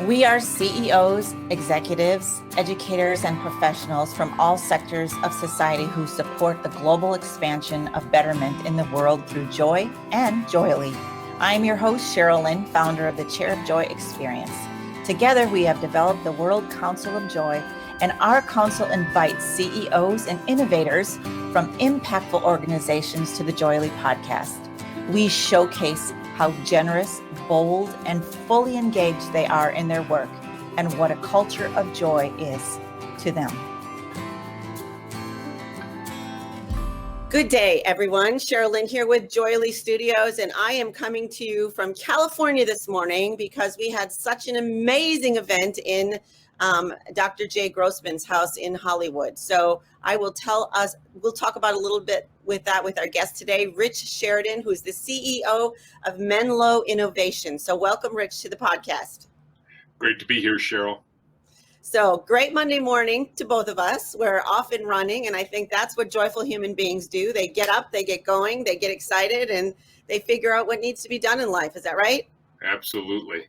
We are CEOs, executives, educators, and professionals from all sectors of society who support the global expansion of betterment in the world through joy and JOYELY. I'm your host, Sheryl Lynn, founder of the Chair of Joy Experience. Together, we have developed the World Council of Joy, and our council invites CEOs and innovators from impactful organizations to the JOYELY podcast. We showcase how generous, bold, and fully engaged they are in their work and what a culture of joy is to them. Good day, everyone. Sheryl Lynn here with JOYELY Studios, and I am coming to you from California this morning because we had such an amazing event in Dr. Jay Grossman's house in Hollywood. So we'll talk about a little bit with our guest today, Rich Sheridan, who's the CEO of Menlo Innovations. So welcome, Rich, to the podcast. Great to be here, Sheryl. So great Monday morning to both of us. We're off and running, and I think that's what joyful human beings do. They get up, they get going, they get excited, and they figure out what needs to be done in life. Is that right? Absolutely.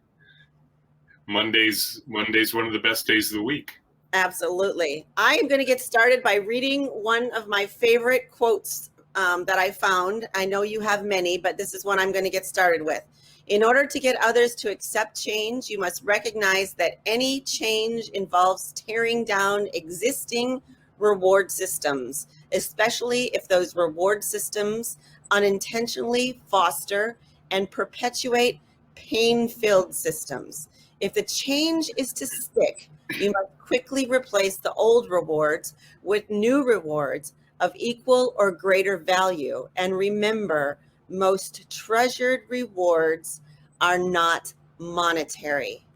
Monday's one of the best days of the week. Absolutely. I am going to get started by reading one of my favorite quotes that I found. I know you have many, but this is one I'm going to get started with. In order to get others to accept change, you must recognize that any change involves tearing down existing reward systems, especially if those reward systems unintentionally foster and perpetuate pain-filled systems. If the change is to stick, you must quickly replace the old rewards with new rewards of equal or greater value. And remember, most treasured rewards are not monetary.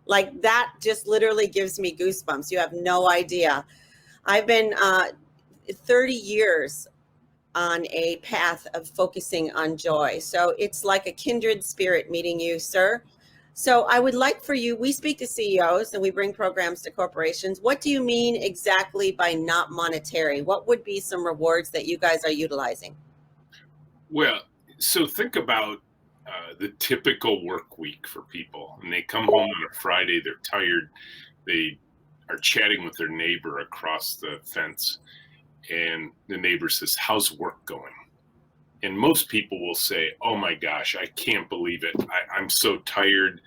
Like that just literally gives me goosebumps. You have no idea. I've been 30 years on a path of focusing on joy. So it's like a kindred spirit meeting you, sir. So I would like for you, we speak to CEOs and we bring programs to corporations. What do you mean exactly by not monetary? What would be some rewards that you guys are utilizing? Well, so think about the typical work week for people. And they come home on a Friday, they're tired, they are chatting with their neighbor across the fence. And the neighbor says, "How's work going?" And most people will say, "Oh my gosh, I can't believe it. I'm so tired.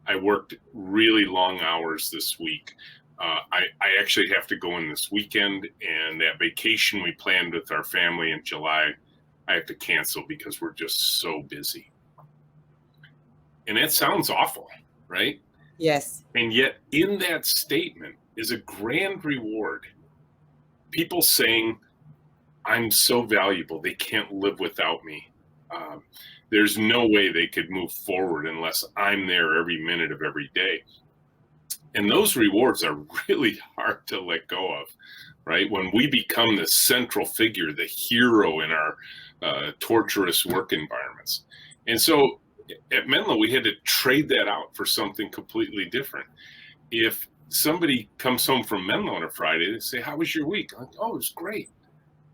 I worked really long hours this week. I actually have to go in this weekend, and that vacation we planned with our family in July, I have to cancel because we're just so busy." And that sounds awful, right? Yes. And yet in that statement is a grand reward. People saying, "I'm so valuable, they can't live without me. There's no way they could move forward unless I'm there every minute of every day." And those rewards are really hard to let go of, right? When we become the central figure, the hero in our torturous work environments. And so at Menlo, we had to trade that out for something completely different. If somebody comes home from Menlo on a Friday, they say, "How was your week?" I'm like, "Oh, it was great."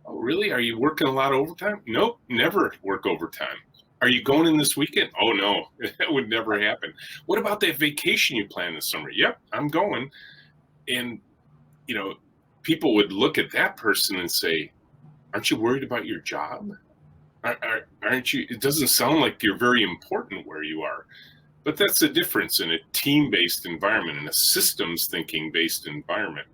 "Oh, really? Are you working a lot of overtime?" "Nope, never work overtime." "Are you going in this weekend?" "Oh, no, that would never happen." "What about that vacation you planned this summer?" "Yep, I'm going." And, people would look at that person and say, "Aren't you worried about your job? Aren't you? It doesn't sound like you're very important where you are." But that's the difference in a team-based environment, in a systems thinking-based environment.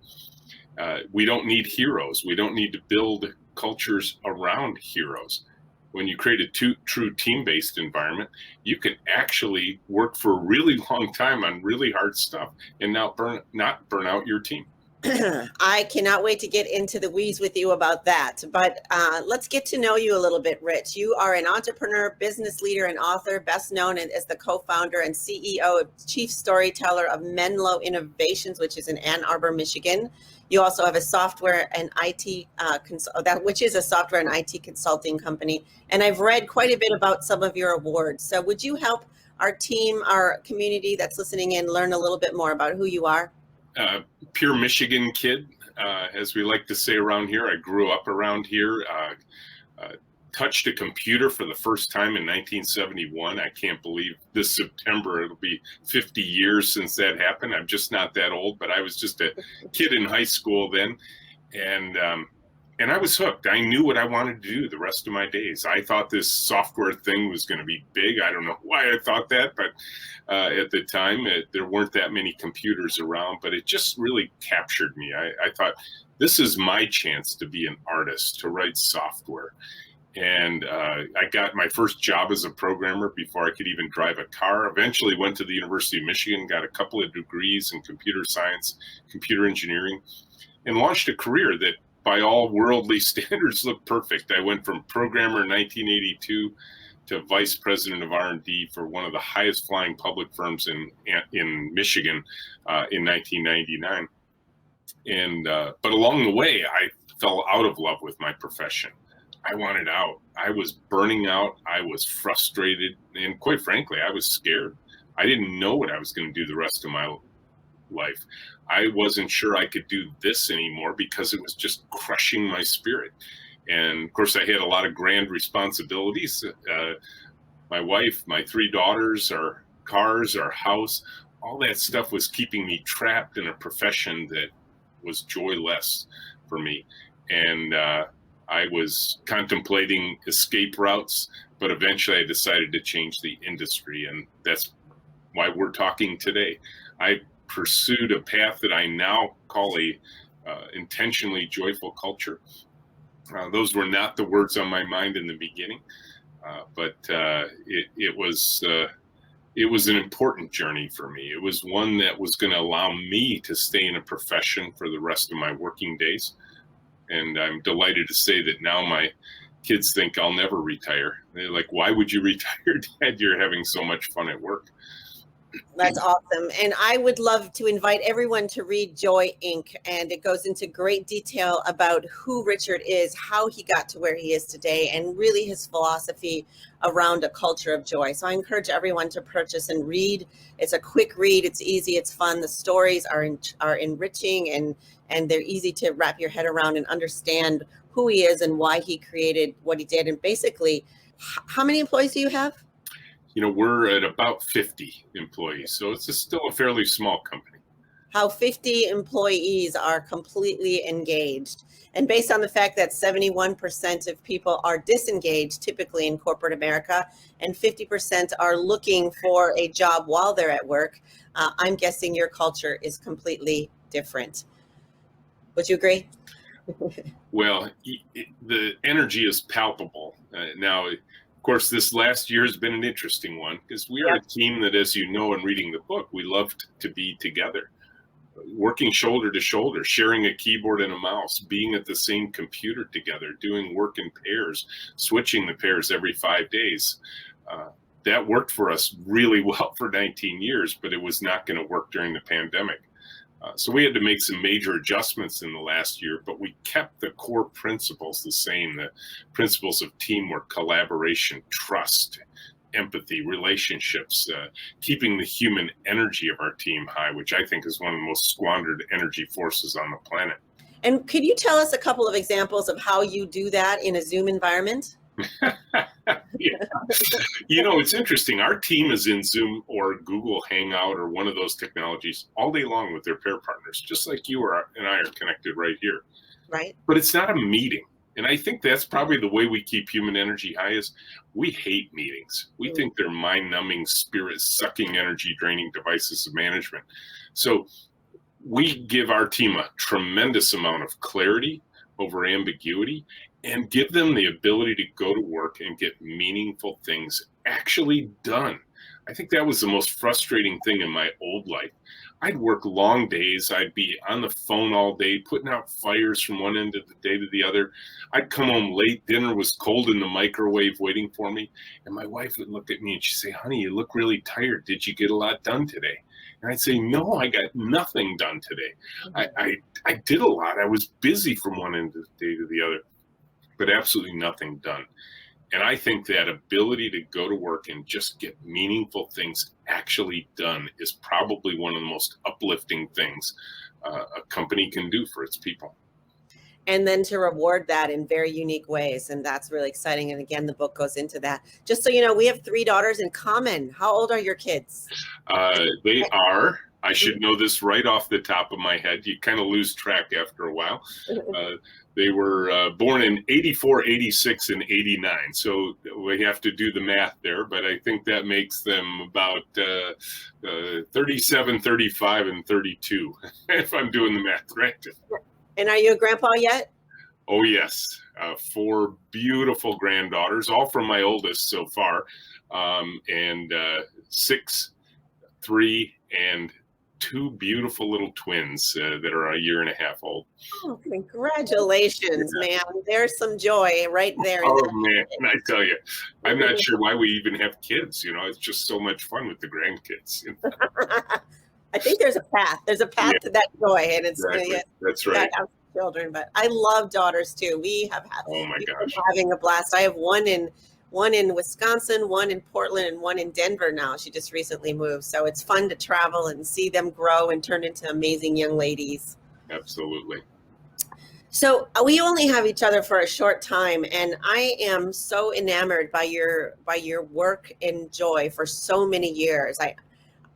We don't need heroes. We don't need to build cultures around heroes. When you create a true team-based environment, you can actually work for a really long time on really hard stuff and not burn out your team. I cannot wait to get into the weeds with you about that. But let's get to know you a little bit, Rich. You are an entrepreneur, business leader, and author, best known as the co-founder and CEO of Chief Storyteller of Menlo Innovations, which is in Ann Arbor, Michigan. You also have a software and IT which is a software and IT consulting company. And I've read quite a bit about some of your awards. So would you help our team, our community that's listening in, learn a little bit more about who you are? Pure Michigan kid, as we like to say around here. I grew up around here. touched a computer for the first time in 1971. I can't believe this September it'll be 50 years since that happened. I'm just not that old, but I was just a kid in high school then. And I was hooked. I knew what I wanted to do the rest of my days. I thought this software thing was going to be big. I don't know why I thought that, but at the time, there weren't that many computers around, but it just really captured me. I thought, this is my chance to be an artist, to write software. And I got my first job as a programmer before I could even drive a car. Eventually went to the University of Michigan, got a couple of degrees in computer science, computer engineering, and launched a career that by all worldly standards looked perfect. I went from programmer in 1982 to vice president of R&D for one of the highest flying public firms in Michigan in 1999. And but along the way, I fell out of love with my profession. I wanted out. I was burning out. I was frustrated. And quite frankly, I was scared. I didn't know what I was going to do the rest of my life. I wasn't sure I could do this anymore because it was just crushing my spirit. And of course, I had a lot of grand responsibilities. My wife, my 3 daughters, our cars, our house, all that stuff was keeping me trapped in a profession that was joyless for me. And I was contemplating escape routes, but eventually I decided to change the industry. And that's why we're talking today. I pursued a path that I now call a intentionally joyful culture. Those were not the words on my mind in the beginning, but it was an important journey for me. It was one that was going to allow me to stay in a profession for the rest of my working days. And I'm delighted to say that now my kids think I'll never retire. They're like, why would you retire, Dad? You're having so much fun at work. That's awesome. And I would love to invite everyone to read Joy, Inc. And it goes into great detail about who Richard is, how he got to where he is today, and really his philosophy around a culture of joy. So I encourage everyone to purchase and read. It's a quick read. It's easy. It's fun. The stories are enriching and they're easy to wrap your head around and understand who he is and why he created what he did. And basically, how many employees do you have? You know, we're at about 50 employees, so it's still a fairly small company. How 50 employees are completely engaged. And based on the fact that 71% of people are disengaged, typically in corporate America, and 50% are looking for a job while they're at work, I'm guessing your culture is completely different. Would you agree? Well, the energy is palpable. Now, of course, this last year has been an interesting one because we are a team that, as you know, in reading the book, we loved to be together, working shoulder to shoulder, sharing a keyboard and a mouse, being at the same computer together, doing work in pairs, switching the pairs every 5 days. That worked for us really well for 19 years, but it was not going to work during the pandemic. So we had to make some major adjustments in the last year, but we kept the core principles the same, the principles of teamwork, collaboration, trust, empathy, relationships, keeping the human energy of our team high, which I think is one of the most squandered energy forces on the planet. And could you tell us a couple of examples of how you do that in a Zoom environment? Yeah. You know, it's interesting. Our team is in Zoom or Google Hangout or one of those technologies all day long with their pair partners, just like you and I are connected right here. Right. But it's not a meeting. And I think that's probably the way we keep human energy high is we hate meetings. We think they're mind-numbing, spirit-sucking, energy-draining devices of management. So we give our team a tremendous amount of clarity over ambiguity and give them the ability to go to work and get meaningful things actually done. I think that was the most frustrating thing in my old life. I'd work long days. I'd be on the phone all day, putting out fires from one end of the day to the other. I'd come home late. Dinner was cold in the microwave waiting for me. And my wife would look at me and she'd say, honey, you look really tired. Did you get a lot done today? And I'd say, no, I got nothing done today. I did a lot. I was busy from one end of the day to the other, but absolutely nothing done. And I think that ability to go to work and just get meaningful things actually done is probably one of the most uplifting things a company can do for its people. and then to reward that in very unique ways. And that's really exciting. And again, the book goes into that. Just so you know, we have 3 daughters in common. How old are your kids? They are. I should know this right off the top of my head. You kind of lose track after a while. They were born in 84, 86, and 89. So we have to do the math there, but I think that makes them about 37, 35, and 32, if I'm doing the math right. And are you a grandpa yet? Oh, yes. 4 beautiful granddaughters, all from my oldest so far, and 6, 3, and 2 beautiful little twins that are a year and a half old. Oh, congratulations, man. There's some joy right there. Oh, man, I tell you, I'm not sure why we even have kids. It's just so much fun with the grandkids. I think there's a path. There's a path to that joy, and it's exactly. That's right. Have children, but I love daughters too. We have had. Oh my gosh, having a blast. I have one in Wisconsin, one in Portland, and one in Denver now. She just recently moved, so it's fun to travel and see them grow and turn into amazing young ladies. Absolutely. So we only have each other for a short time, and I am so enamored by your work and joy for so many years.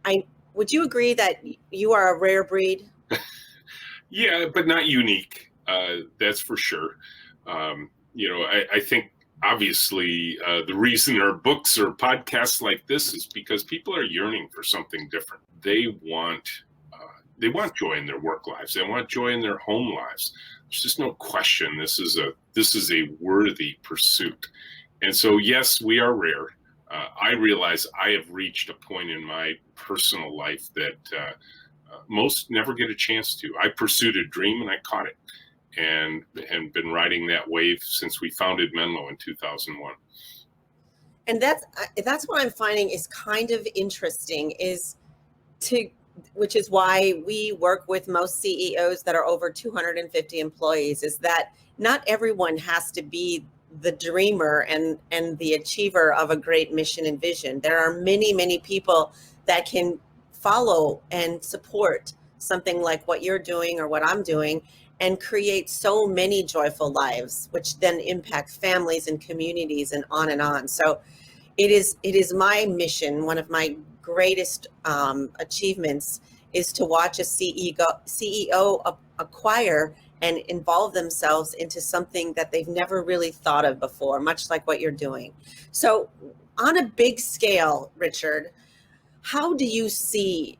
I would you agree that you are a rare breed? Yeah, but not unique. That's for sure. I think obviously the reason there are books or podcasts like this is because people are yearning for something different. They want joy in their work lives. They want joy in their home lives. There's just no question. This is a worthy pursuit. And so, yes, we are rare. I realize I have reached a point in my personal life that most never get a chance to. I pursued a dream and I caught it, and been riding that wave since we founded Menlo in 2001. And that's what I'm finding is kind of interesting which is why we work with most CEOs that are over 250 employees, is that not everyone has to be the dreamer and the achiever of a great mission and vision. There are many, many people that can follow and support something like what you're doing or what I'm doing and create so many joyful lives, which then impact families and communities and on and on. So it is my mission. One of my greatest achievements is to watch a CEO acquire and involve themselves into something that they've never really thought of before, much like what you're doing. So on a big scale, Richard, how do you see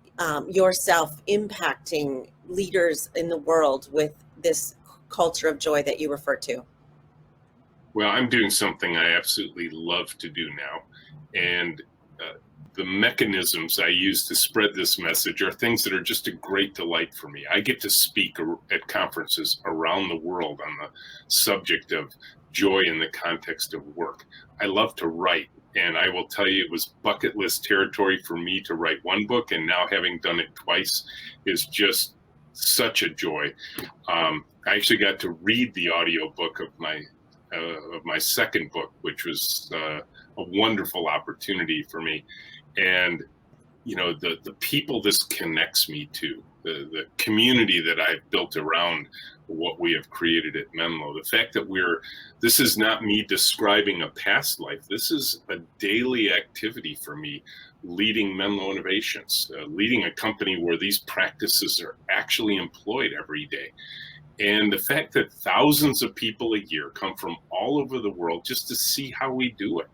yourself impacting leaders in the world with this culture of joy that you refer to? Well, I'm doing something I absolutely love to do now. And the mechanisms I use to spread this message are things that are just a great delight for me. I get to speak at conferences around the world on the subject of joy in the context of work. I love to write. And I will tell you, it was bucket list territory for me to write one book, and now having done it twice is just such a joy. I actually got to read the audiobook of my second book, which was a wonderful opportunity for me. And the people this connects me to, the community that I've built around what we have created at Menlo, the fact that this is not me describing a past life. This is a daily activity for me, leading Menlo Innovations, leading a company where these practices are actually employed every day. And the fact that thousands of people a year come from all over the world just to see how we do it.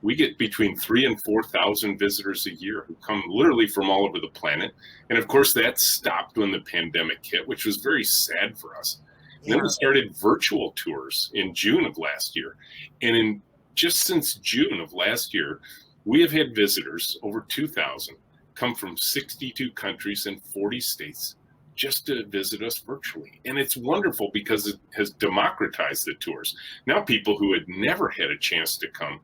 We get between 3,000 and 4,000 visitors a year who come literally from all over the planet. And of course, that stopped when the pandemic hit, which was very sad for us. And then we started virtual tours in June of last year. And just since June of last year, we have had visitors, over 2,000, come from 62 countries and 40 states just to visit us virtually. And it's wonderful because it has democratized the tours. Now people who had never had a chance to come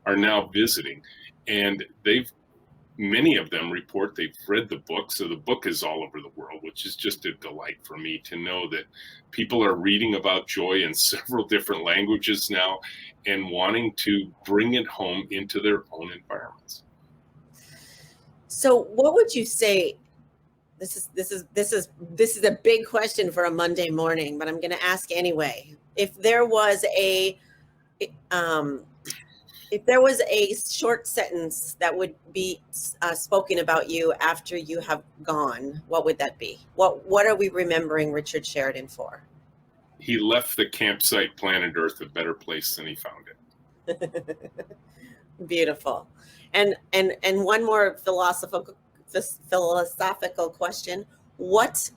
are now visiting, and many of them report they've read the book. So the book is all over the world, which is just a delight for me to know that people are reading about joy in several different languages now and wanting to bring it home into their own environments. So what would you say This is a big question for a Monday morning, but I'm going to ask anyway. If there was a short sentence that would be spoken about you after you have gone, what would that be? What are we remembering Richard Sheridan for? He left the campsite planet Earth a better place than he found it. Beautiful. And one more philosophical question. What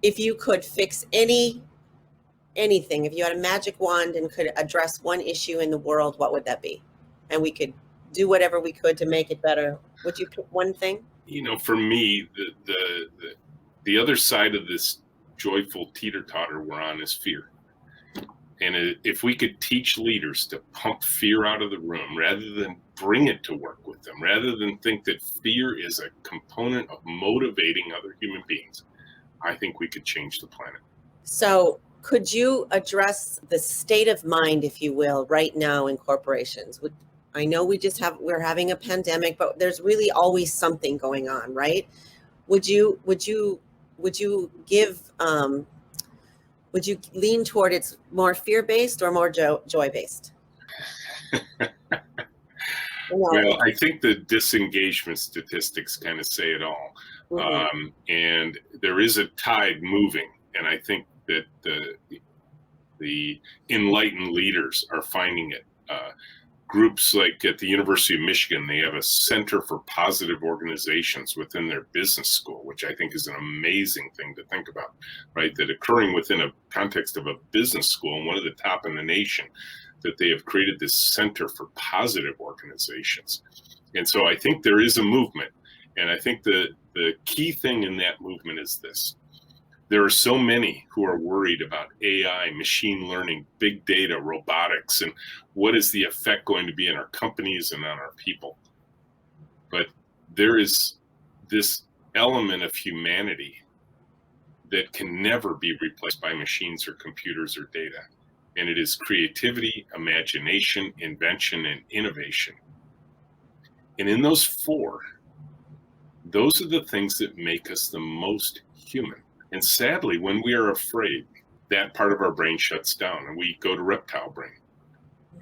if you could fix anything, if you had a magic wand and could address one issue in the world, what would that be? And we could do whatever we could to make it better. Would you pick one thing? You know, for me, the other side of this joyful teeter-totter we're on is fear. And if we could teach leaders to pump fear out of the room rather than bring it to work with them, rather than think that fear is a component of motivating other human beings, I think we could change the planet. So could you address the state of mind, if you will, right now in corporations? I know we're having a pandemic, but there's really always something going on, right? Would you lean toward it's more fear-based or more joy-based? Well, I think the disengagement statistics kind of say it all. Mm-hmm. And there is a tide moving. And I think that the enlightened leaders are finding it. Groups like at the University of Michigan, they have a Center for Positive Organizations within their business school, which I think is an amazing thing to think about, right? That occurring within a context of a business school and one of the top in the nation, that they have created this Center for Positive Organizations. And so I think there is a movement. And I think the key thing in that movement is this. There are so many who are worried about AI, machine learning, big data, robotics, and what is the effect going to be in our companies and on our people. But there is this element of humanity that can never be replaced by machines or computers or data. And it is creativity, imagination, invention, and innovation. And in those four, those are the things that make us the most human. And sadly, when we are afraid, that part of our brain shuts down and we go to reptile brain.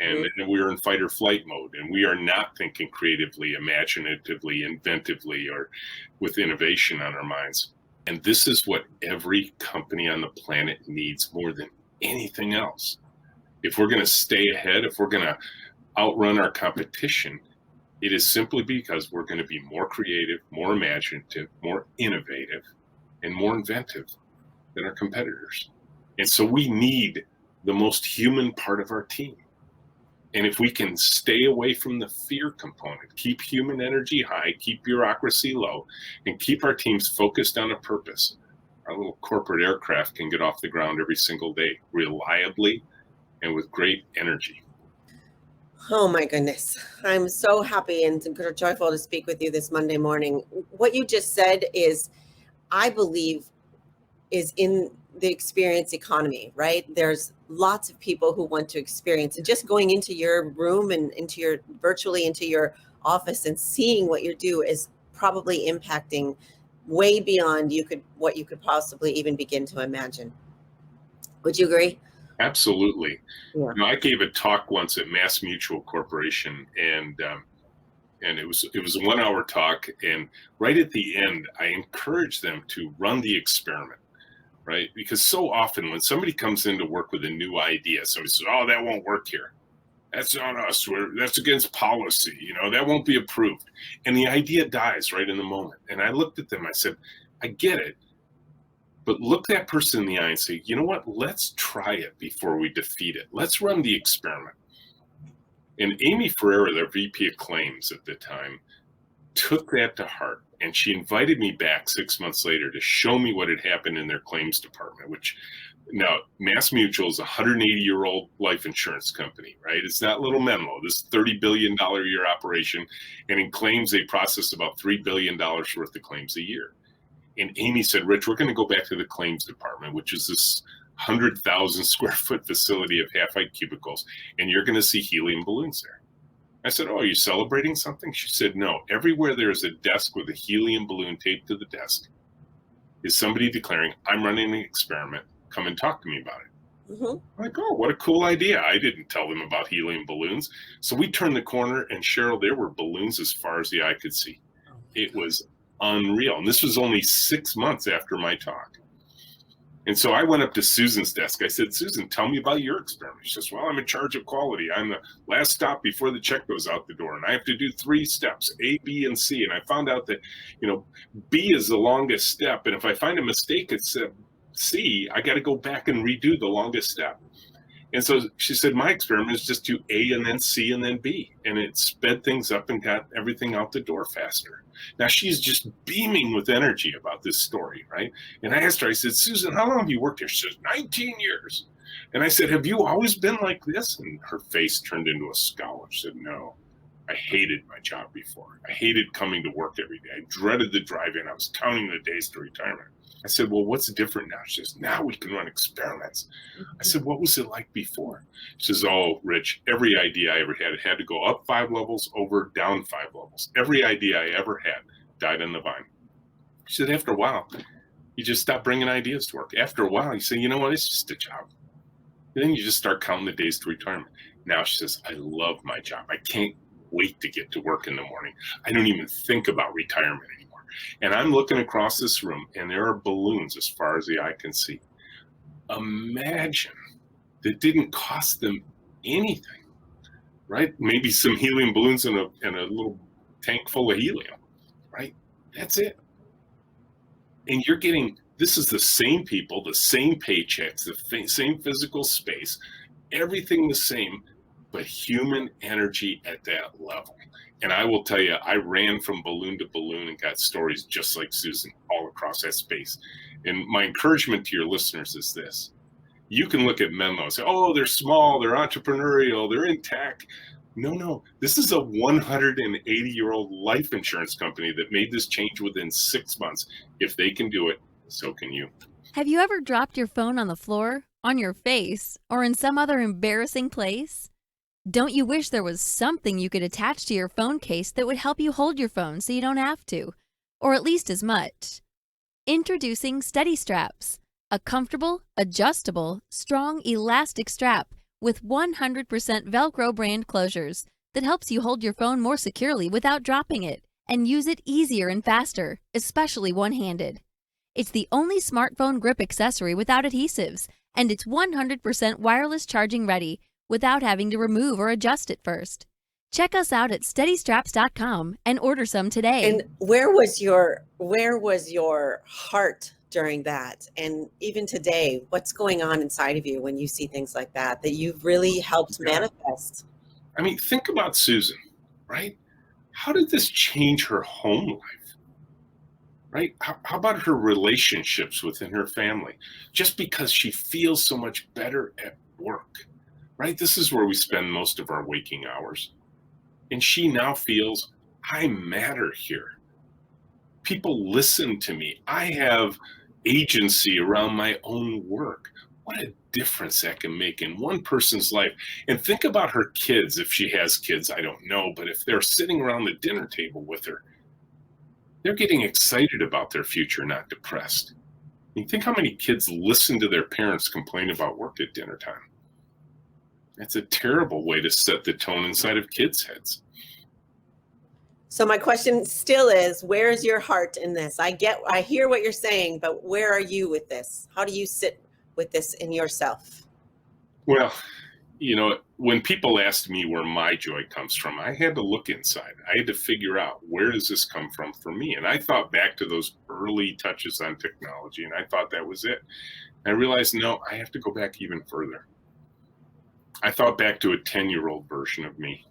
And we're in fight or flight mode, and we are not thinking creatively, imaginatively, inventively, or with innovation on our minds. And this is what every company on the planet needs more than anything else. If we're going to stay ahead, if we're going to outrun our competition, it is simply because we're going to be more creative, more imaginative, more innovative, and more inventive than our competitors. And so we need the most human part of our team. And if we can stay away from the fear component, keep human energy high, keep bureaucracy low, and keep our teams focused on a purpose, our little corporate aircraft can get off the ground every single day, reliably and with great energy. Oh my goodness. I'm so happy and joyful to speak with you this Monday morning. What you just said is, I believe, is in the experience economy, right? There's lots of people who want to experience, and just going into your room and virtually into your office and seeing what you do is probably impacting way beyond what you could possibly even begin to imagine. Would you agree? Absolutely. Yeah. You know, I gave a talk once at Mass Mutual Corporation, and it was a 1-hour talk. And right at the end, I encouraged them to run the experiment, right? Because so often when somebody comes in to work with a new idea, somebody says, "Oh, that won't work here. That's not us. That's against policy. You know, that won't be approved." And the idea dies right in the moment. And I looked at them, I said, "I get it. But look that person in the eye and say, you know what, let's try it before we defeat it. Let's run the experiment." And Amy Ferreira, their VP of claims at the time, took that to heart. And she invited me back 6 months later to show me what had happened in their claims department, which now Mass Mutual is a 180-year-old life insurance company, right? It's not little Menlo, this $30 billion a year operation. And in claims, they process about $3 billion worth of claims a year. And Amy said, "Rich, we're going to go back to the claims department, which is this 100,000 square foot facility of half-height cubicles, and you're going to see helium balloons there." I said, "Oh, are you celebrating something?" She said, "No, everywhere there is a desk with a helium balloon taped to the desk, is somebody declaring, I'm running an experiment, come and talk to me about it. Mm-hmm. I'm like, oh, what a cool idea. I didn't tell them about helium balloons. So we turned the corner, and Sheryl, there were balloons as far as the eye could see. It was unreal. And this was only 6 months after my talk. And so I went up to Susan's desk. I said, Susan, tell me about your experiment. She says, well, I'm in charge of quality. I'm the last stop before the check goes out the door. And I have to do 3 steps, A, B, and C. And I found out that, B is the longest step. And if I find a mistake at C, I got to go back and redo the longest step. And so she said, my experiment is just do A and then C and then B. And it sped things up and got everything out the door faster. Now she's just beaming with energy about this story, right? And I asked her, I said, Susan, how long have you worked here? She says, 19 years. And I said, have you always been like this? And her face turned into a scowl. She said, no, I hated my job before. I hated coming to work every day. I dreaded the drive-in. I was counting the days to retirement. I said, well, what's different now? She says, now we can run experiments. I said, what was it like before? She says, oh, Rich, every idea I ever had, it had to go up 5 levels, over, down 5 levels. Every idea I ever had died on the vine. She said, after a while, you just stop bringing ideas to work. After a while, you say, you know what, it's just a job. And then you just start counting the days to retirement. Now she says, I love my job. I can't wait to get to work in the morning. I don't even think about retirement anymore. And I'm looking across this room, and there are balloons as far as the eye can see. Imagine that didn't cost them anything, right? Maybe some helium balloons in a little tank full of helium, right? That's it. And you're getting, this is the same people, the same paychecks, the same physical space, everything the same, but human energy at that level. And I will tell you, I ran from balloon to balloon and got stories just like Susan all across that space. And my encouragement to your listeners is this. You can look at Menlo and say, oh, they're small, they're entrepreneurial, they're in tech. No, this is a 180-year-old life insurance company that made this change within 6 months. If they can do it, so can you. Have you ever dropped your phone on the floor, on your face, or in some other embarrassing place? Don't you wish there was something you could attach to your phone case that would help you hold your phone so you don't have to, or at least as much? Introducing Steady Straps, a comfortable, adjustable, strong, elastic strap with 100% Velcro brand closures that helps you hold your phone more securely without dropping it and use it easier and faster, especially one-handed. It's the only smartphone grip accessory without adhesives, and it's 100% wireless charging ready without having to remove or adjust it first. Check us out at steadystraps.com and order some today. And where was your heart during that? And even today, what's going on inside of you when you see things like that you've really helped manifest? I mean, think about Susan, right? How did this change her home life? Right? How about her relationships within her family? Just because she feels so much better at work, right? This is where we spend most of our waking hours. And she now feels, I matter here. People listen to me. I have agency around my own work. What a difference that can make in one person's life. And think about her kids. If she has kids, I don't know. But if they're sitting around the dinner table with her, they're getting excited about their future, not depressed. I mean, think how many kids listen to their parents complain about work at dinner time. That's a terrible way to set the tone inside of kids' heads. So my question still is, where is your heart in this? I hear what you're saying, but where are you with this? How do you sit with this in yourself? Well, when people asked me where my joy comes from, I had to look inside. I had to figure out, where does this come from for me? And I thought back to those early touches on technology, and I thought that was it. And I realized, no, I have to go back even further. I thought back to a 10-year-old version of me.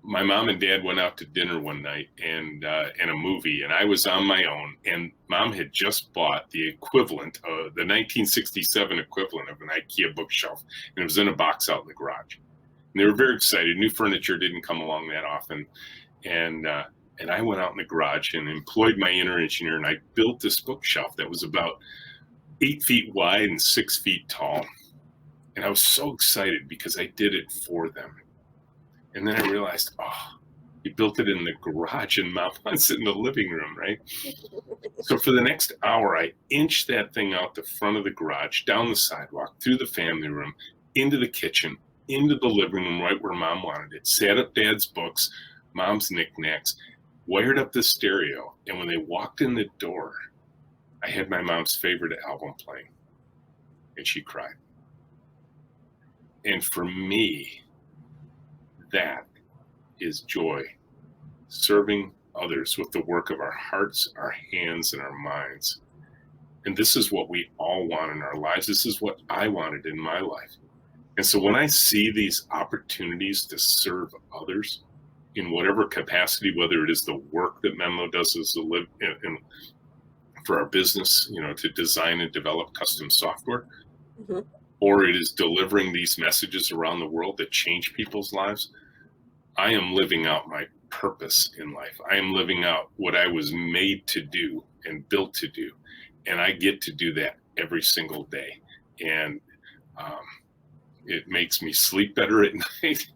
My mom and dad went out to dinner one night and a movie, and I was on my own. And mom had just bought the equivalent, the 1967 equivalent of an IKEA bookshelf, and it was in a box out in the garage. And they were very excited. New furniture didn't come along that often, and I went out in the garage and employed my inner engineer, and I built this bookshelf that was about 8 feet wide and 6 feet tall. And I was so excited because I did it for them. And then I realized, He built it in the garage and Mom wants it in the living room, right? So for the next hour, I inched that thing out the front of the garage, down the sidewalk, through the family room, into the kitchen, into the living room, right where Mom wanted it, sat up Dad's books, Mom's knickknacks, wired up the stereo. And when they walked in the door, I had my mom's favorite album playing, and she cried. And for me, that is joy, serving others with the work of our hearts, our hands, and our minds. And this is what we all want in our lives. This is what I wanted in my life. And so when I see these opportunities to serve others in whatever capacity, whether it is the work that Menlo does as a live in for our business, to design and develop custom software, Mm-hmm. or it is delivering these messages around the world that change people's lives, I am living out my purpose in life. I am living out what I was made to do and built to do. And I get to do that every single day. And it makes me sleep better at night.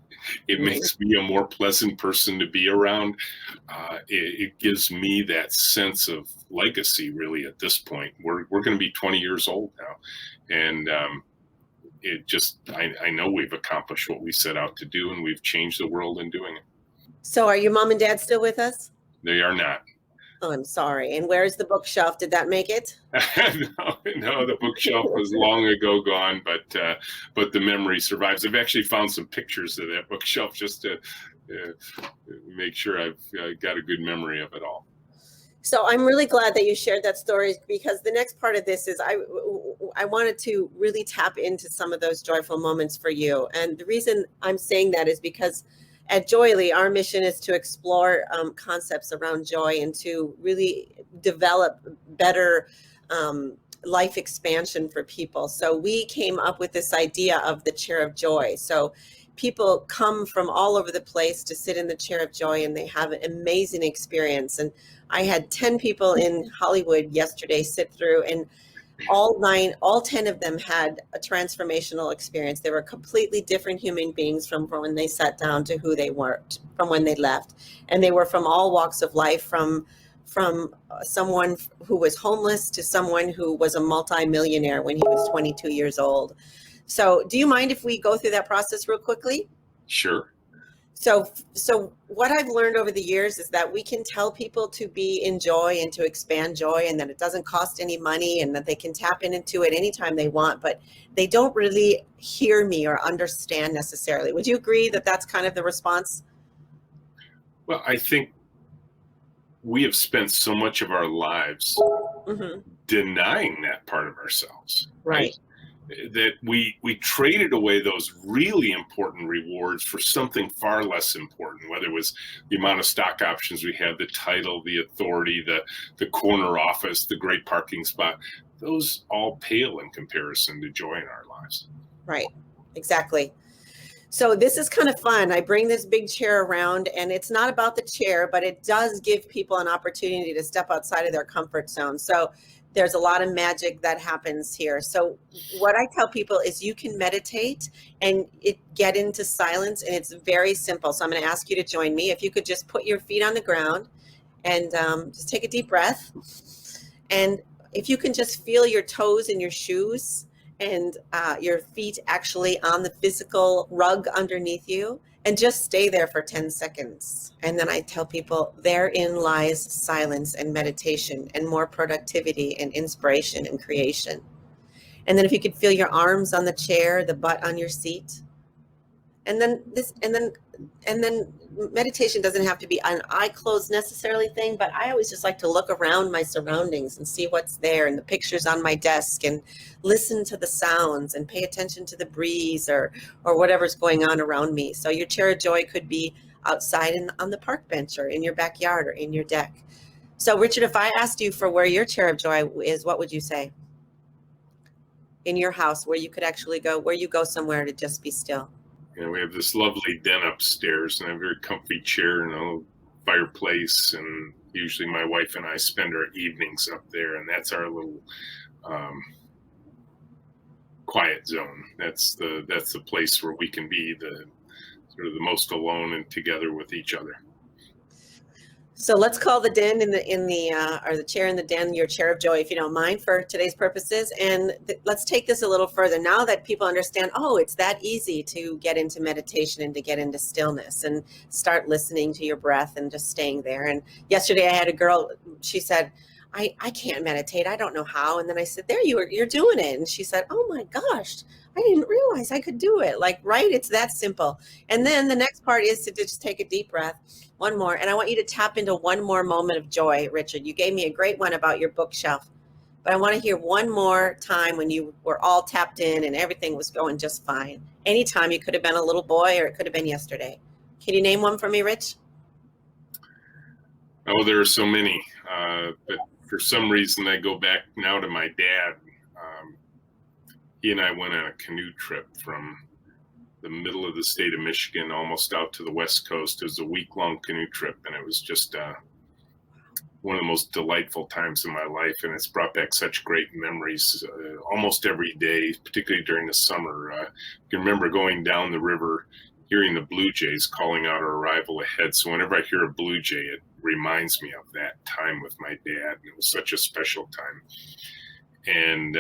It makes me a more pleasant person to be around. It gives me that sense of legacy, really, at this point. We're going to be 20 years old now. And I know we've accomplished what we set out to do, and we've changed the world in doing it. So are your mom and dad still with us? They are not. Oh, I'm sorry. And where's the bookshelf? Did that make it? No, the bookshelf was long ago gone, but the memory survives. I've actually found some pictures of that bookshelf just to make sure I've got a good memory of it all. So I'm really glad that you shared that story, because the next part of this is I wanted to really tap into some of those joyful moments for you. And the reason I'm saying that is because at JOYELY, our mission is to explore concepts around joy and to really develop better life expansion for people. So we came up with this idea of the chair of joy. So people come from all over the place to sit in the chair of joy, and they have an amazing experience. And I had 10 people in Hollywood yesterday sit through, and all 10 of them had a transformational experience. They were completely different human beings from when they sat down to who they were from when they left. And they were from all walks of life, from someone who was homeless to someone who was a multimillionaire when he was 22 years old. So do you mind if we go through that process real quickly? Sure. So what I've learned over the years is that we can tell people to be in joy and to expand joy, and that it doesn't cost any money, and that they can tap into it anytime they want, but they don't really hear me or understand necessarily. Would you agree that that's kind of the response? Well, I think we have spent so much of our lives denying that part of ourselves. Right. That we traded away those really important rewards for something far less important, whether it was the amount of stock options we had, the title, the authority, the corner office, the great parking spot. Those all pale in comparison to joy in our lives. Right, exactly. So this is kind of fun. I bring this big chair around, and it's not about the chair, but it does give people an opportunity to step outside of their comfort zone. So there's a lot of magic that happens here. So what I tell people is you can meditate and get into silence, and it's very simple. So I'm going to ask you to join me. If you could just put your feet on the ground and just take a deep breath. And if you can just feel your toes in your shoes and your feet actually on the physical rug underneath you, and just stay there for 10 seconds. And then I tell people, therein lies silence and meditation and more productivity and inspiration and creation. And then if you could feel your arms on the chair, the butt on your seat. And then meditation doesn't have to be an eye closed necessarily thing, but I always just like to look around my surroundings and see what's there, and the pictures on my desk, and listen to the sounds and pay attention to the breeze or whatever's going on around me. So your chair of joy could be outside on the park bench or in your backyard or in your deck. So Richard, if I asked you for where your chair of joy is, what would you say? In your house, where you could actually go, where you go somewhere to just be still. We have this lovely den upstairs, and a very comfy chair and a fireplace, and usually my wife and I spend our evenings up there, and that's our little quiet zone. That's the place where we can be the sort of the most alone and together with each other. So let's call the den or the chair in the den your chair of joy, if you don't mind, for today's purposes. And let's take this a little further. Now that people understand, oh, it's that easy to get into meditation and to get into stillness and start listening to your breath and just staying there. And yesterday I had a girl, she said, I can't meditate. I don't know how. And then I said, there you're doing it. And she said, oh my gosh, I didn't realize I could do it. Like, right? It's that simple. And then the next part is to just take a deep breath. One more. And I want you to tap into one more moment of joy, Richard. You gave me a great one about your bookshelf, but I want to hear one more time when you were all tapped in and everything was going just fine. Anytime. You could have been a little boy or it could have been yesterday. Can you name one for me, Rich? Oh, there are so many. But for some reason, I go back now to my dad. He and I went on a canoe trip from the middle of the state of Michigan, almost out to the West Coast. It was a week-long canoe trip, and it was just one of the most delightful times in my life, and it's brought back such great memories almost every day, particularly during the summer. I can remember going down the river, hearing the blue jays calling out our arrival ahead. So whenever I hear a blue jay, it reminds me of that time with my dad. It was such a special time. And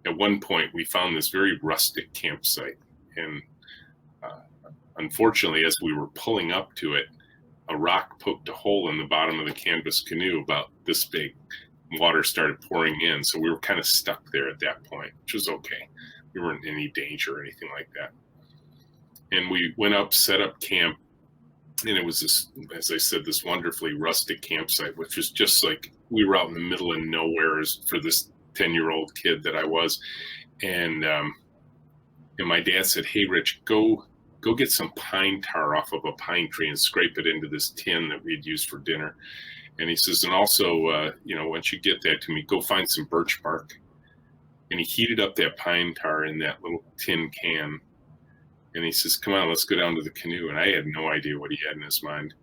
at one point, we found this very rustic campsite. And unfortunately, as we were pulling up to it, a rock poked a hole in the bottom of the canvas canoe about this big. Water started pouring in, so we were kind of stuck there at that point, which was okay. We weren't in any danger or anything like that. And we went up, set up camp, and it was this, as I said, this wonderfully rustic campsite, which was just like we were out in the middle of nowhere for this 10-year-old kid that I was. And my dad said, hey, Rich, go get some pine tar off of a pine tree and scrape it into this tin that we'd used for dinner. And he says, and also, once you get that to me, go find some birch bark. And he heated up that pine tar in that little tin can. And he says, come on, let's go down to the canoe. And I had no idea what he had in his mind.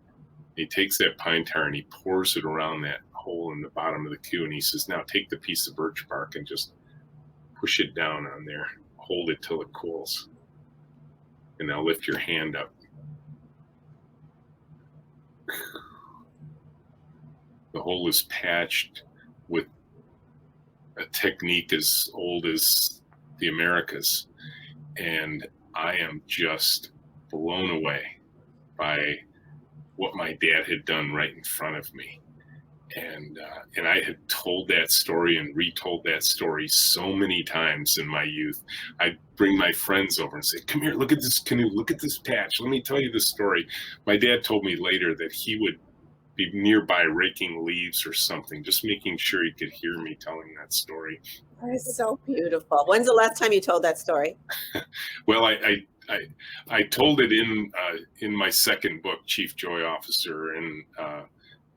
He takes that pine tar and he pours it around that hole in the bottom of the canoe. And he says, now take the piece of birch bark and just push it down on there. Hold it till it cools. And now lift your hand up. The hole is patched with a technique as old as the Americas. And I am just blown away by what my dad had done right in front of me. And I had told that story and retold that story so many times in my youth. I'd bring my friends over and say, come here, look at this canoe, look at this patch. Let me tell you this story. My dad told me later that he would be nearby raking leaves or something, just making sure he could hear me telling that story. That is so beautiful. When's the last time you told that story? Well, I told it in my second book, Chief Joy Officer, and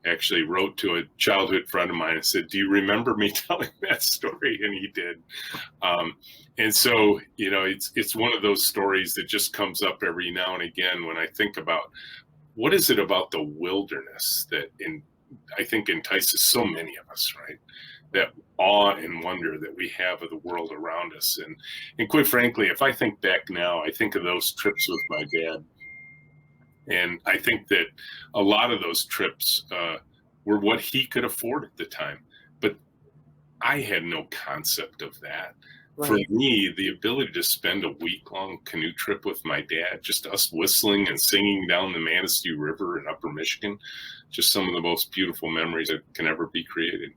actually wrote to a childhood friend of mine and said, do you remember me telling that story? And he did. And so, it's one of those stories that just comes up every now and again when I think about what is it about the wilderness that I think entices so many of us, right? That awe and wonder that we have of the world around us. And quite frankly, if I think back now, I think of those trips with my dad. And I think that a lot of those trips were what he could afford at the time. But I had no concept of that. Right. For me, the ability to spend a week-long canoe trip with my dad, just us whistling and singing down the Manistee River in Upper Michigan, just some of the most beautiful memories that can ever be created.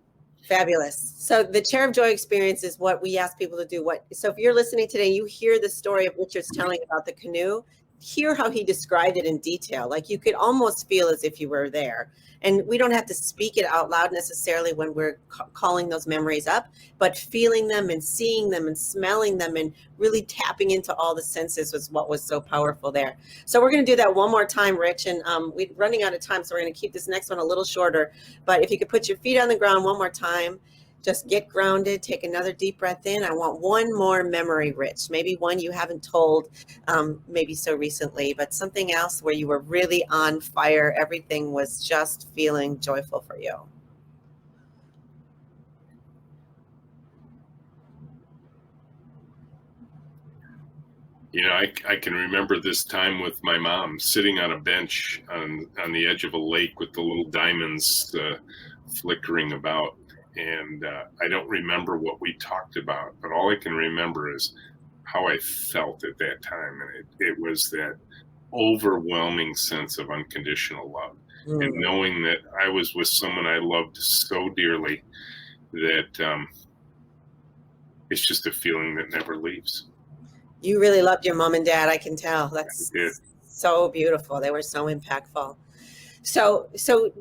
Fabulous. So the Chair of Joy experience is what we ask people to do. So if you're listening today, you hear the story of Richard's telling about the canoe, hear how he described it in detail. Like you could almost feel as if you were there. And we don't have to speak it out loud necessarily when we're calling those memories up, but feeling them and seeing them and smelling them and really tapping into all the senses was what was so powerful there. So we're going to do that one more time, Rich, and we're running out of time, so we're going to keep this next one a little shorter. But if you could put your feet on the ground one more time, just get grounded, take another deep breath in. I want one more memory, Rich, maybe one you haven't told maybe so recently, but something else where you were really on fire. Everything was just feeling joyful for you. I can remember this time with my mom sitting on a bench on the edge of a lake with the little diamonds flickering about. And I don't remember what we talked about, but all I can remember is how I felt at that time. And it was that overwhelming sense of unconditional love. And knowing that I was with someone I loved so dearly that it's just a feeling that never leaves. You really loved your mom and dad, I can tell. That's I did. so beautiful. They were so impactful. So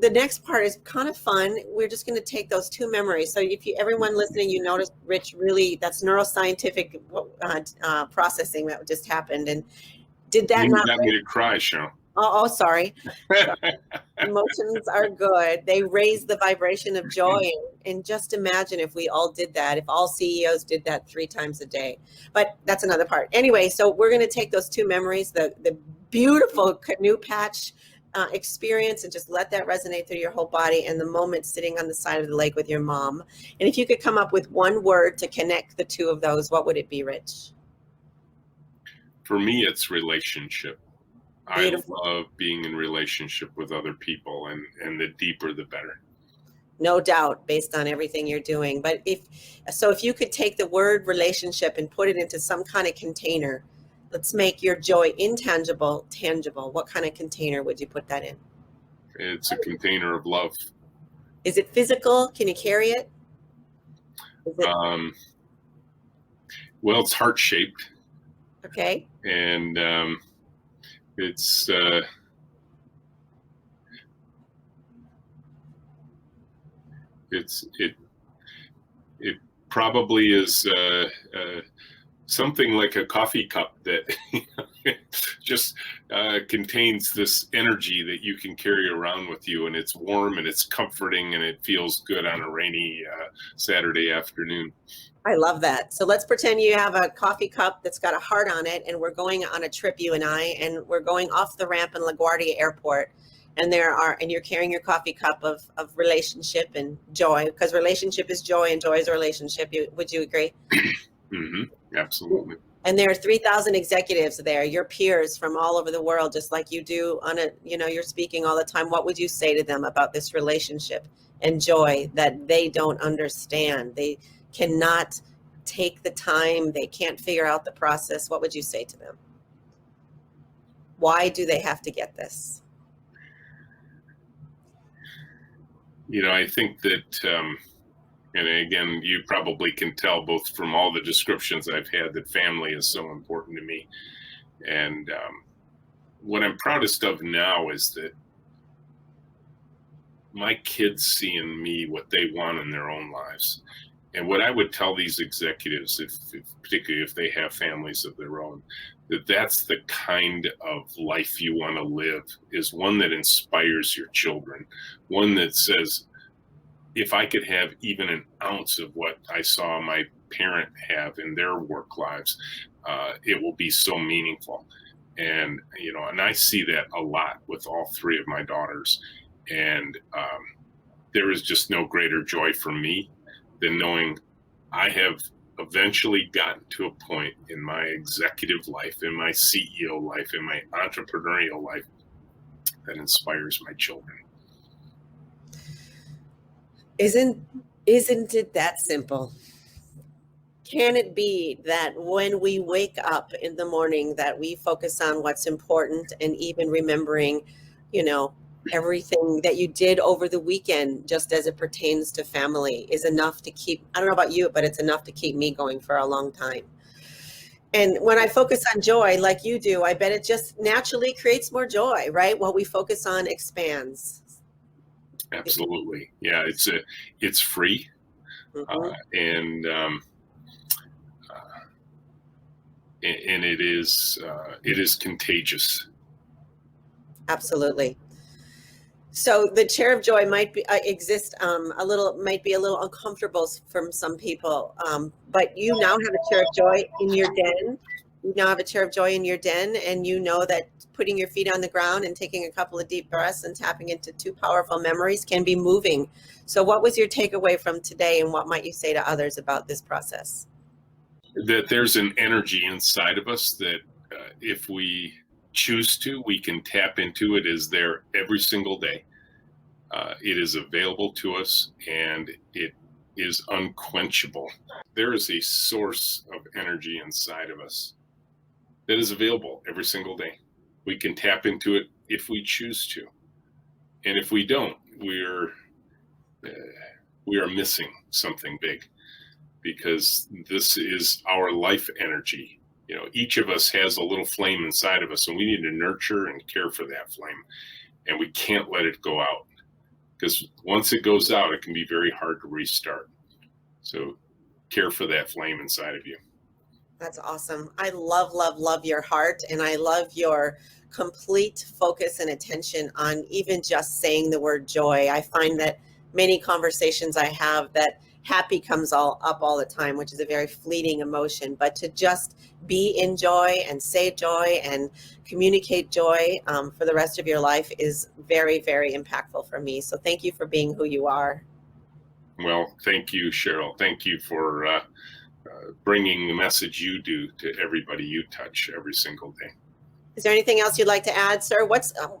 the next part is kind of fun. We're just going to take those two memories. So if everyone listening, you notice Rich really, that's neuroscientific processing that just happened. And did that You not got me to cry, Sheryl. Oh, sorry. Emotions are good. They raise the vibration of joy. And just imagine if we all did that, if all CEOs did that 3 times a day. But that's another part. Anyway, so we're going to take those two memories, the beautiful canoe patch experience, and just let that resonate through your whole body, and the moment sitting on the side of the lake with your mom. And if you could come up with one word to connect the two of those, what would it be, Rich? For me, it's relationship. Beautiful. I love being in relationship with other people, and the deeper, the better. No doubt, based on everything you're doing. But if you could take the word relationship and put it into some kind of container, let's make your joy intangible, tangible. What kind of container would you put that in? It's a container of love. Is it physical? Can you carry it? Well, it's heart-shaped. Okay. And it's it probably is something like a coffee cup that just contains this energy that you can carry around with you, and it's warm and it's comforting and it feels good on a rainy Saturday afternoon. I love that. So let's pretend you have a coffee cup that's got a heart on it, and we're going on a trip, you and I, and we're going off the ramp in LaGuardia Airport, and you're carrying your coffee cup of relationship and joy, because relationship is joy and joy is a relationship. Would you agree? Mm-hmm. Absolutely. And there are 3,000 executives there, your peers from all over the world, just like you do you're speaking all the time. What would you say to them about this relationship and joy that they don't understand? They cannot take the time. They can't figure out the process. What would you say to them? Why do they have to get this? I think that, and again, you probably can tell both from all the descriptions I've had that family is so important to me. And what I'm proudest of now is that my kids see in me what they want in their own lives. And what I would tell these executives, particularly if they have families of their own, that's the kind of life you want to live, is one that inspires your children, one that says, if I could have even an ounce of what I saw my parent have in their work lives, it will be so meaningful. And, and I see that a lot with all 3 of my daughters. And there is just no greater joy for me than knowing I have eventually gotten to a point in my executive life, in my CEO life, in my entrepreneurial life that inspires my children. Isn't it that simple? Can it be that when we wake up in the morning that we focus on what's important, and even remembering, everything that you did over the weekend, just as it pertains to family, is enough to keep, I don't know about you, but it's enough to keep me going for a long time. And when I focus on joy, like you do, I bet it just naturally creates more joy, right? What we focus on expands. Absolutely. Yeah, it's free. Mm-hmm. And it is contagious. Absolutely. So the chair of joy might be might be a little uncomfortable from some people, but you now have a chair of joy in your den. You now have a chair of joy in your den, and you know that putting your feet on the ground and taking a couple of deep breaths and tapping into 2 powerful memories can be moving. So what was your takeaway from today, and what might you say to others about this process? That there's an energy inside of us that if we choose to, we can tap into it. It is there every single day. It is available to us, and it is unquenchable. There is a source of energy inside of us that is available every single day. We can tap into it if we choose to. And if we don't, we are missing something big, because this is our life energy. You know, each of us has a little flame inside of us, and we need to nurture and care for that flame. And we can't let it go out, because once it goes out, it can be very hard to restart. So care for that flame inside of you. That's awesome. I love, love, love your heart, and I love your complete focus and attention on even just saying the word joy. I find that many conversations I have, that happy comes up all the time, which is a very fleeting emotion, but to just be in joy and say joy and communicate joy for the rest of your life is very, very impactful for me. So thank you for being who you are. Well, thank you, Sheryl. Thank you for bringing the message you do to everybody you touch every single day. Is there anything else you'd like to add, sir?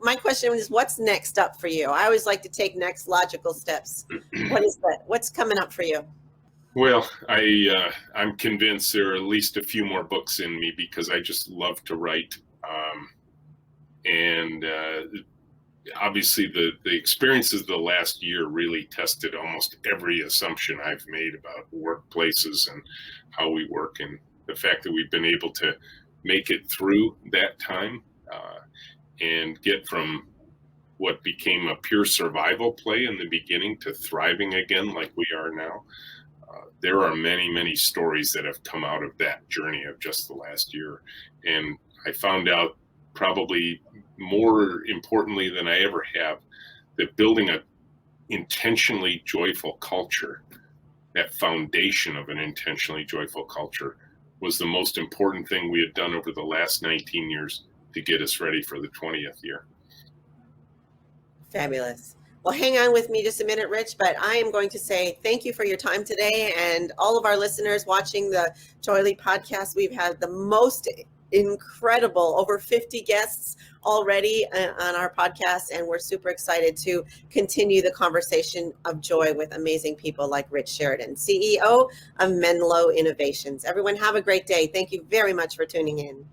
My question is, what's next up for you? I always like to take next logical steps. What is that? What's coming up for you? Well, I'm convinced there are at least a few more books in me, because I just love to write. Obviously the experiences of the last year really tested almost every assumption I've made about workplaces and how we work, and the fact that we've been able to make it through that time and get from what became a pure survival play in the beginning to thriving again like we are now. There are many, many stories that have come out of that journey of just the last year. And I found out, probably more importantly than I ever have, that building a intentionally joyful culture, that foundation of an intentionally joyful culture, was the most important thing we had done over the last 19 years to get us ready for the 20th year. Fabulous. Well, hang on with me just a minute, Rich, but I am going to say thank you for your time today, and all of our listeners watching the JOYELY podcast. We've had the most incredible, over 50 guests already on our podcast, and we're super excited to continue the conversation of joy with amazing people like Rich Sheridan, CEO of Menlo Innovations. Everyone have a great day. Thank you very much for tuning in.